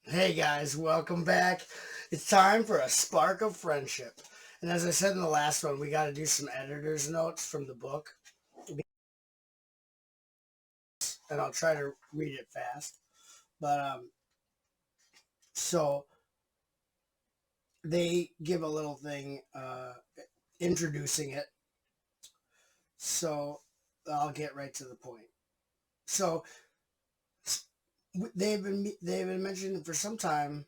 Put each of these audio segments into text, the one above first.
Hey guys, welcome back. It's time for a spark of friendship. And as I said in the last one, we got to do some editor's notes from the book, and I'll try to read it fast. But so they give a little thing introducing it. So I'll get right to the point. So they've been mentioning for some time.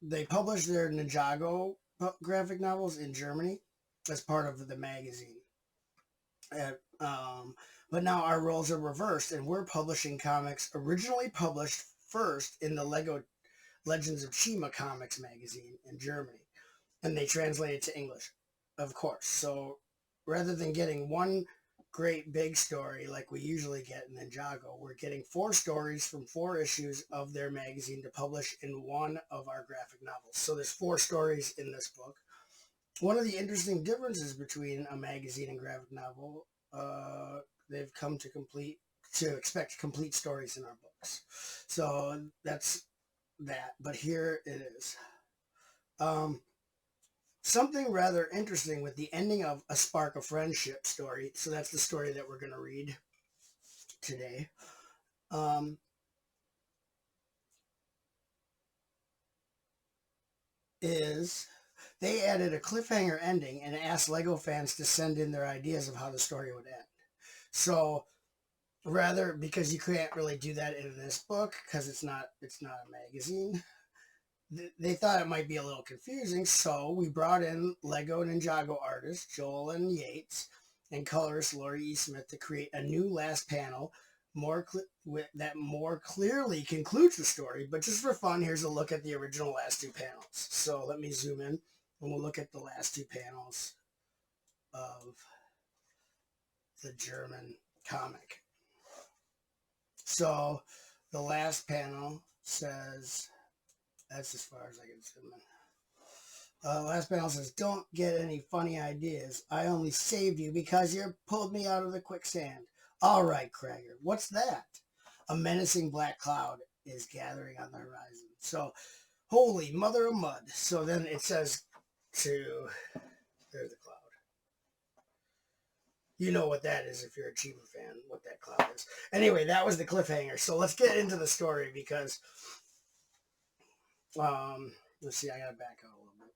They published their Ninjago graphic novels in Germany as part of the magazine. Uh, um, but now our roles are reversed, and we're publishing comics originally published first in the Lego Legends of Chima comics magazine in Germany, and they translate it to English, of course. So rather than getting one great big story like we usually get in Ninjago, we're getting four stories from four issues of their magazine to publish in one of our graphic novels. So there's four stories in this book. One of the interesting differences between a magazine and graphic novel, uh, they've come to expect complete stories in our books. So that's that. But here it is. Um, Something rather interesting with the ending of A Spark of Friendship story. So that's the story that we're going to read today. Um, is they added a cliffhanger ending and asked Lego fans to send in their ideas of how the story would end. So rather, because you can't really do that in this book because it's not a magazine, they thought it might be a little confusing, so we brought in Lego Ninjago artist Joel and Yates and colorist Laurie E. Smith to create a new last panel that more clearly concludes the story. But just for fun, here's a look at the original last two panels. So let me zoom in and we'll look at the last two panels of the German comic. So the last panel says, that's as far as I can zoom in. Last panel says, "Don't get any funny ideas. I only saved you because you pulled me out of the quicksand." All right, Krager, what's that? A menacing black cloud is gathering on the horizon. So, holy mother of mud. So then it says to, there's the cloud. You know what that is if you're a Chima fan, what that cloud is. Anyway, that was the cliffhanger. So let's get into the story because, let's see, I got to back out a little bit.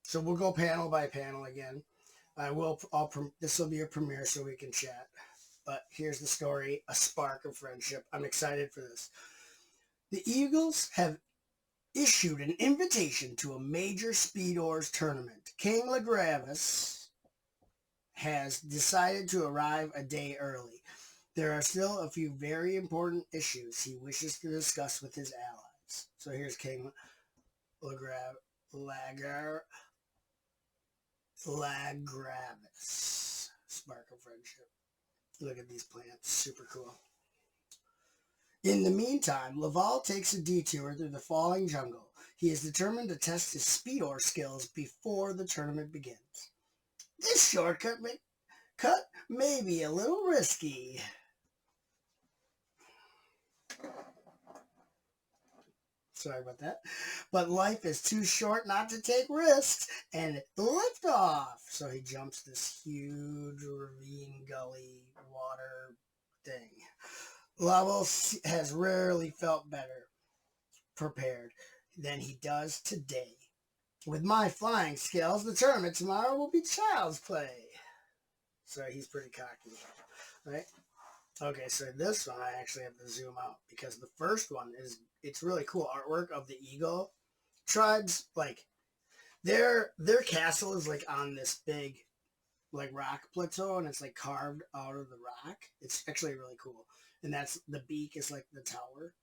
So we'll go panel by panel again. This will be a premiere so we can chat. But here's the story: A Spark of Friendship. I'm excited for this. The Eagles have issued an invitation to a major speedors tournament. King Legravis has decided to arrive a day early. There are still a few very important issues he wishes to discuss with his allies. So here's King Lagar Lagravis. Spark of Friendship. Look at these plants. Super cool. In the meantime, Laval takes a detour through the falling jungle. He is determined to test his speedor skills before the tournament begins. This cut may be a little risky. Sorry about that. But life is too short not to take risks, and lift off. So he jumps this huge ravine gully water thing. Laval has rarely felt better prepared than he does today. With my flying skills, the tournament tomorrow will be child's play. So he's pretty cocky, right? Okay, so this one I actually have to zoom out because the first one it's really cool artwork of the eagle tribes. Like their castle is like on this big like rock plateau and it's like carved out of the rock. It's actually really cool, and that's the beak is like the tower,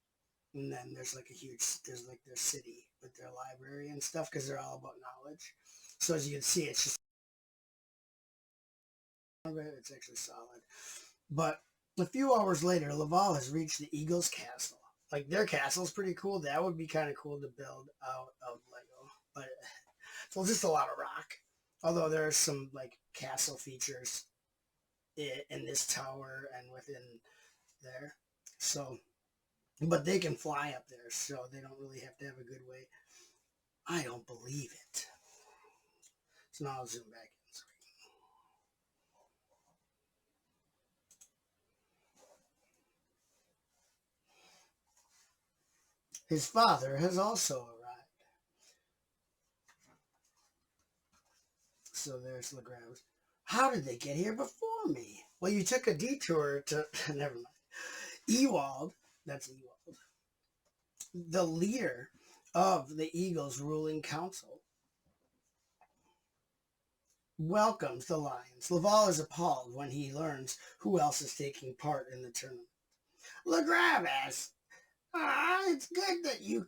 and then there's like their city with their library and stuff because they're all about knowledge. So as you can see, it's actually solid. But a few hours later, Laval has reached the Eagles' castle. Like their castle's pretty cool. That would be kind of cool to build out of Lego, but it's just a lot of rock. Although there are some like castle features in this tower and within there. So But they can fly up there, so they don't really have to have a good way. I don't believe it. So now I'll zoom back in. His father has also arrived. So there's Legrand's. How did they get here before me? Well, you took a detour to... Never mind. Ewald, that's Ewald, the leader of the Eagles' ruling council, welcomes the Lions. Laval is appalled when he learns who else is taking part in the tournament. Legravis, it's good that you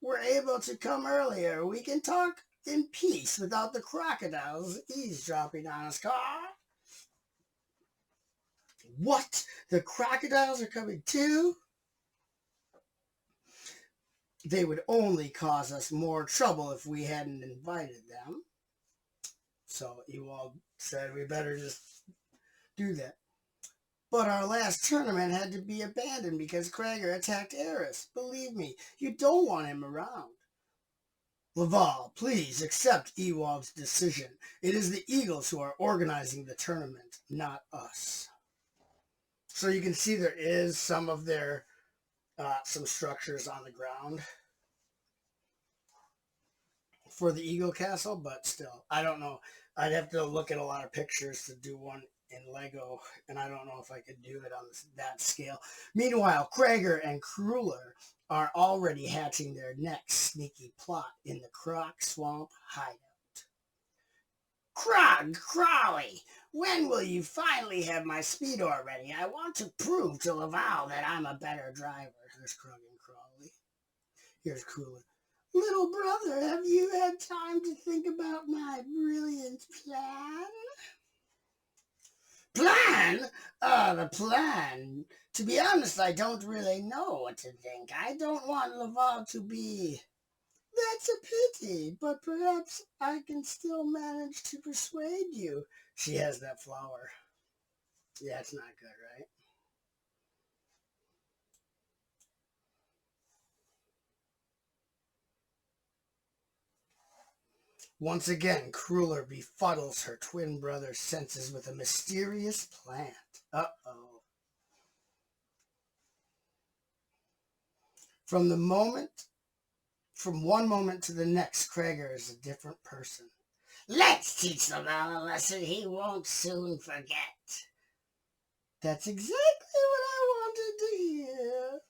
were able to come earlier. We can talk in peace without the crocodiles eavesdropping on us. What? The crocodiles are coming too? They would only cause us more trouble if we hadn't invited them. So Ewald said we better just do that. But our last tournament had to be abandoned because Krager attacked Eris. Believe me, you don't want him around. Laval, please accept Ewald's decision. It is the Eagles who are organizing the tournament, not us. So you can see there is some of their some structures on the ground for the Eagle Castle, but still, I don't know. I'd have to look at a lot of pictures to do one in Lego, and I don't know if I could do it on that scale. Meanwhile, Krager and Kruller are already hatching their next sneaky plot in the Croc Swamp hideout. Krog, Crowley, when will you finally have my Speedor ready? I want to prove to Laval that I'm a better driver. There's Krog and Crowley. Here's Kruller. Little brother, have you had time to think about my brilliant plan? Plan? The plan. To be honest, I don't really know what to think. I don't want Laval to be... That's a pity, but perhaps I can still manage to persuade you. She has that flower. Yeah, it's not good, right? Once again, Kruller befuddles her twin brother's senses with a mysterious plant. Uh-oh. From one moment to the next, Krager is a different person. Let's teach Laval a lesson he won't soon forget. That's exactly what I wanted to hear.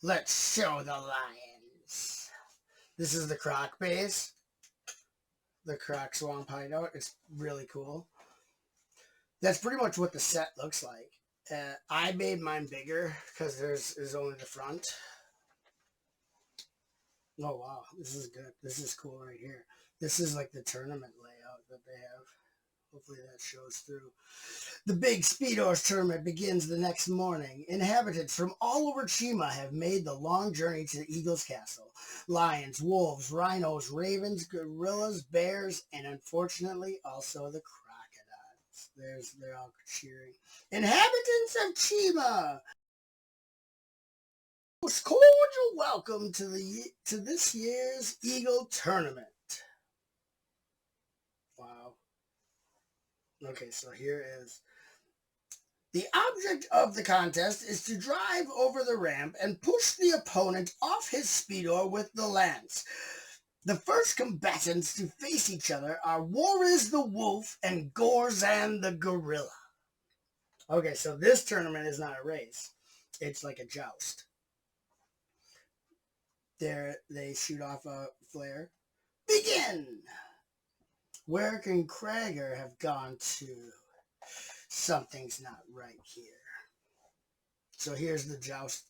Let's show the lions. This is the Croc base. The Croc Swamp hideout. It's really cool. That's pretty much what the set looks like. I made mine bigger because there's only the front. Oh wow, this is good. This is cool right here. This is like the tournament layout that they have. Hopefully that shows through. The big Speedor's tournament begins the next morning. Inhabitants from all over Chima have made the long journey to the Eagle's Castle. Lions, wolves, rhinos, ravens, gorillas, bears, and unfortunately also the crocodiles. They're all cheering. Inhabitants of Chima! Most cordial welcome to this year's Eagle Tournament. Wow. Okay, so here is... The object of the contest is to drive over the ramp and push the opponent off his Speedor with the lance. The first combatants to face each other are Wariz the Wolf and Gorzan the Gorilla. Okay, so this tournament is not a race. It's like a joust. There, they shoot off a flare. Begin! Where can Krager have gone to? Something's not right here. So here's the joust.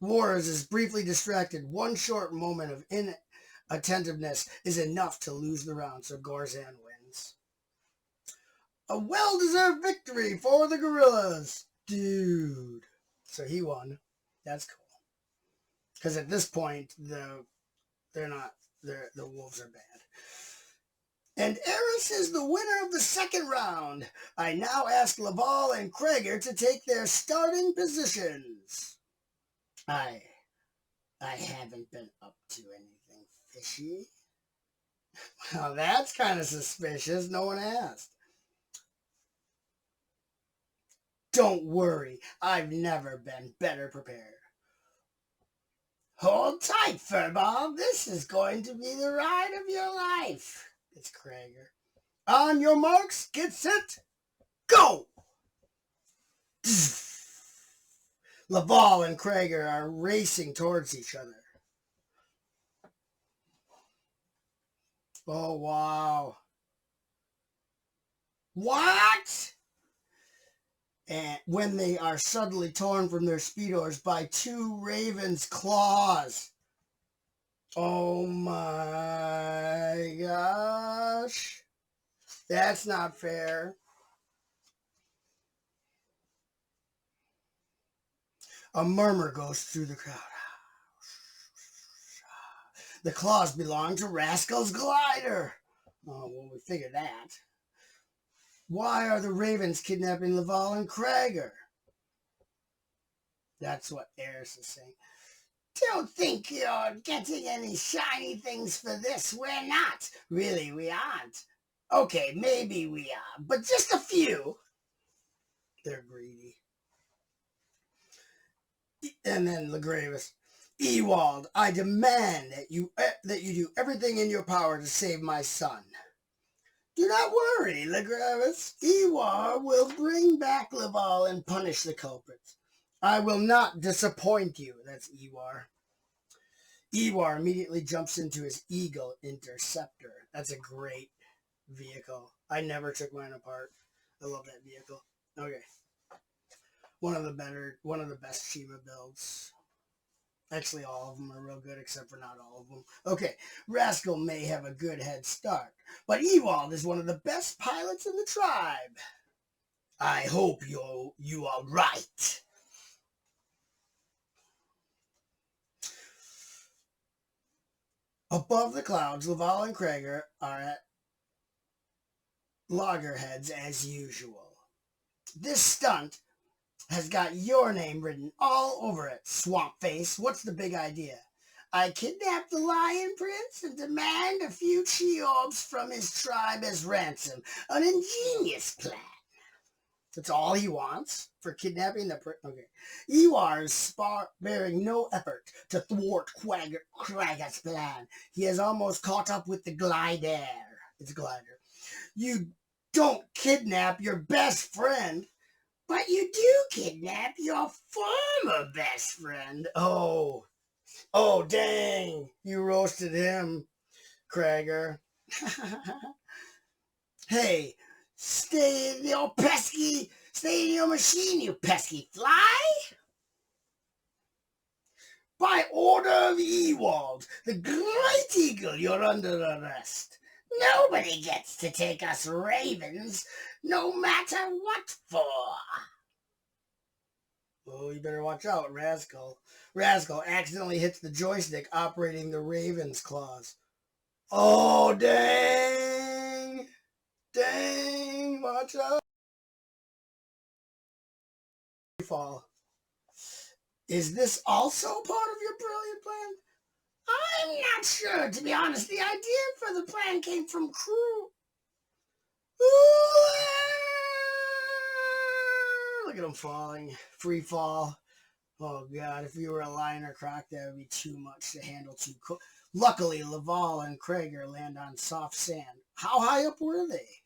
Wars is briefly distracted. One short moment of inattentiveness is enough to lose the round, so Gorzan wins. A well-deserved victory for the gorillas. Dude. So he won. That's cool. Because at this point, the wolves are bad. And Eris is the winner of the second round. I now ask Laval and Krager to take their starting positions. I haven't been up to anything fishy. Well, that's kind of suspicious. No one asked. Don't worry, I've never been better prepared. Hold tight, Furball. This is going to be the ride of your life. It's Krager. On your marks, get set, go! Laval and Krager are racing towards each other. Oh, wow. What? And when they are suddenly torn from their speedos by two ravens' claws. Oh my gosh. That's not fair. A murmur goes through the crowd. The claws belong to Rascal's glider. Oh, well, we figured that. Why are the ravens kidnapping Laval and Krager? That's what Eris is saying. Don't think you're getting any shiny things for this. We're not. Really, we aren't. Okay, maybe we are, but just a few. They're greedy. And then Legravis. Ewald, I demand that you do everything in your power to save my son. Do not worry, Legravis. Ewald will bring back Laval and punish the culprits. I will not disappoint you. That's Ewar. Ewar immediately jumps into his Eagle Interceptor. That's a great vehicle. I never took mine apart. I love that vehicle. Okay. One of the best Chima builds. Actually, all of them are real good, except for not all of them. Okay, Rascal may have a good head start, but Ewald is one of the best pilots in the tribe. I hope you are right. Above the clouds, Laval and Krager are at loggerheads as usual. This stunt has got your name written all over it, Swamp Face. What's the big idea? I kidnap the Lion Prince and demand a few Cheorbs from his tribe as ransom. An ingenious plan. That's all he wants for kidnapping the prince. Okay. Ewar is sparing no effort to thwart Krager's plan. He has almost caught up with the glider. It's a glider. You don't kidnap your best friend. But you do kidnap your former best friend. Oh, dang. You roasted him, Krager. Hey, stay in your machine, you pesky fly. By order of Ewald, the Great Eagle, you're under arrest. Nobody gets to take us ravens, no matter what for. Oh, you better watch out, Rascal. Rascal accidentally hits the joystick operating the raven's claws. Oh, dang! Dang! Watch out! Fall. Is this also part of your brilliant plan? I'm not sure, to be honest. The idea for the plan came from Crew. Look at him falling. Free fall. Oh, God. If you were a lion or croc, that would be too much to handle too quick. Luckily, Laval and Krager land on soft sand. How high up were they?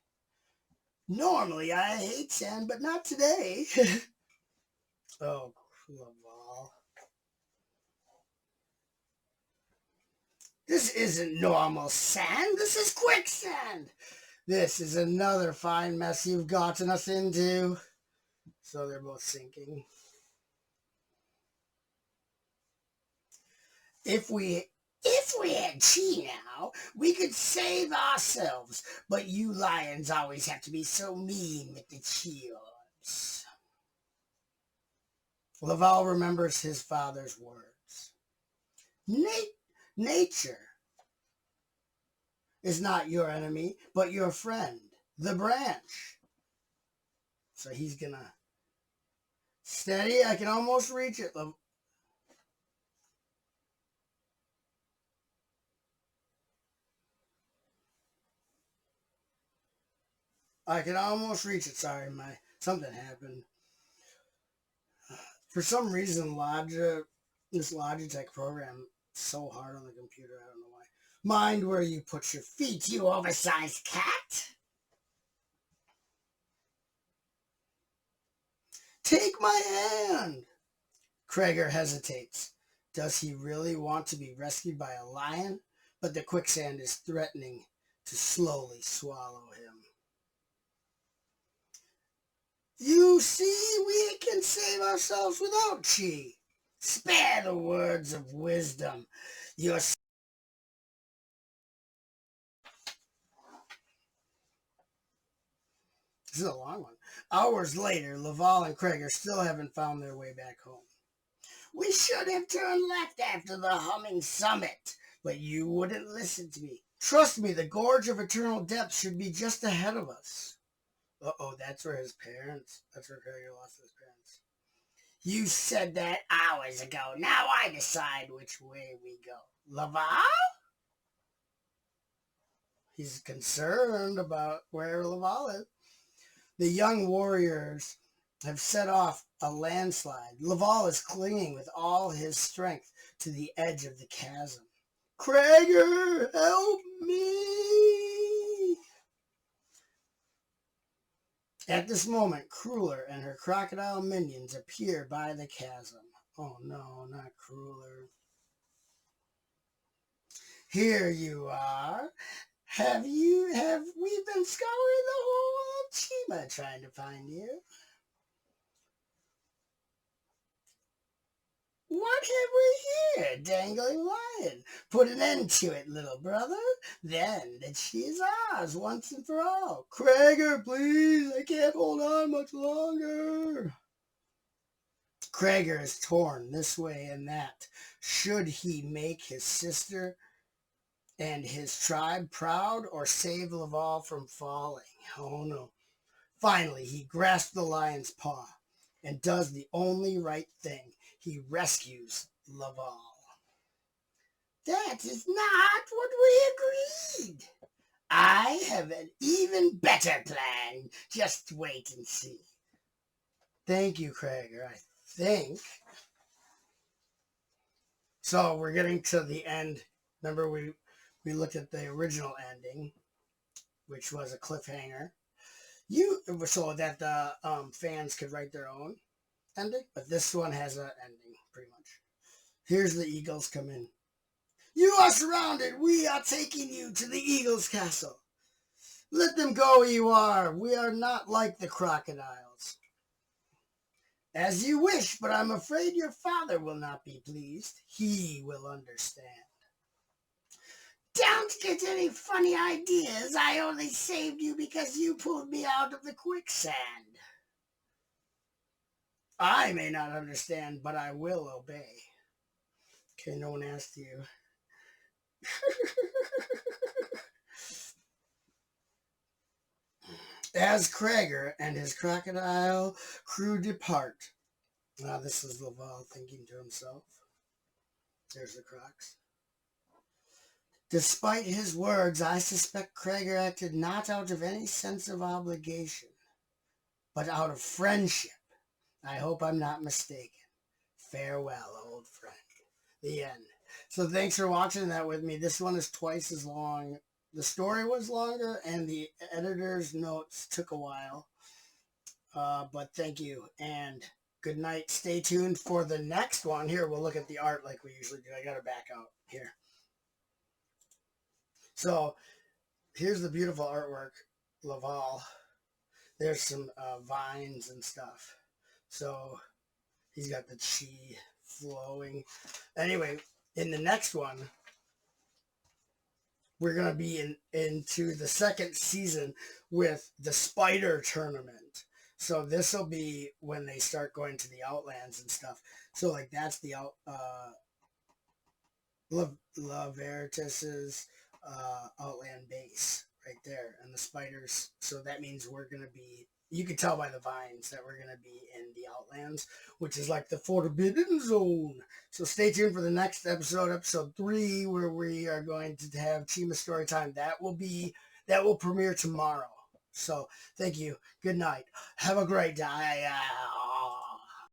Normally, I hate sand, but not today. Oh, Laval. This isn't normal sand. This is quicksand. This is another fine mess you've gotten us into. So they're both sinking. If we had chi now, we could save ourselves. But you lions always have to be so mean with the Cheorbs. Laval remembers his father's words. Nature is not your enemy, but your friend, the branch. So he's gonna steady. I can almost reach it. I can almost reach it. Sorry, my something happened. For some reason, this Logitech program is so hard on the computer. I don't know why. Mind where you put your feet, you oversized cat. Take my hand. Krager hesitates. Does he really want to be rescued by a lion? But the quicksand is threatening to slowly swallow him. You see, we can save ourselves without Chi. Spare the words of wisdom. Your This is a long one. Hours later, Laval and Krager still haven't found their way back home. We should have turned left after the humming summit, but you wouldn't listen to me. Trust me, the Gorge of Eternal Depth should be just ahead of us. Uh-oh, that's where Krager lost his parents. You said that hours ago. Now I decide which way we go. Laval? He's concerned about where Laval is. The young warriors have set off a landslide. Laval is clinging with all his strength to the edge of the chasm. Krager, help me! At this moment, Crueler and her crocodile minions appear by the chasm. Oh no, not Crueler. Here you are. Have we been scouring the whole of Chima trying to find you? What have we here? Dangling lion. Put an end to it, little brother. Then the Chi is ours once and for all. Krager, please. I can't hold on much longer. Krager is torn this way and that. Should he make his sister and his tribe proud or save Laval from falling? Oh no. Finally, he grasps the lion's paw and does the only right thing. He rescues Laval. That is not what we agreed. I have an even better plan. Just wait and see. Thank you, Krager. I think. So we're getting to the end. Remember, we looked at the original ending, which was a cliffhanger. So that the fans could write their own ending, but this one has an ending pretty much. Here's the eagles come in. You are surrounded. We are taking you to the eagle's castle. Let them go, Ewar. We are not like the crocodiles. As you wish, but I'm afraid your father will not be pleased. He will understand. Don't get any funny ideas. I only saved you because you pulled me out of the quicksand. I may not understand, but I will obey. Okay, no one asked you. As Krager and his crocodile crew depart. Now this is Laval thinking to himself. There's the crocs. Despite his words, I suspect Krager acted not out of any sense of obligation, but out of friendship. I hope I'm not mistaken. Farewell, old friend. The end. So thanks for watching that with me. This one is twice as long. The story was longer and the editor's notes took a while. But thank you and good night. Stay tuned for the next one. Here, we'll look at the art like we usually do. I got to back out here. So here's the beautiful artwork, Laval. There's some vines and stuff. So he's got the chi flowing. Anyway, in the next one, we're going to be into the second season with the spider tournament. So this will be when they start going to the outlands and stuff. So like that's the La Veritas's Outland base right there, and the spiders. So that means we're gonna be. You can tell by the vines that we're gonna be in the Outlands, which is like the Forbidden Zone. So stay tuned for the next episode, episode 3, where we are going to have Chima story time. That will premiere tomorrow. So thank you. Good night. Have a great day.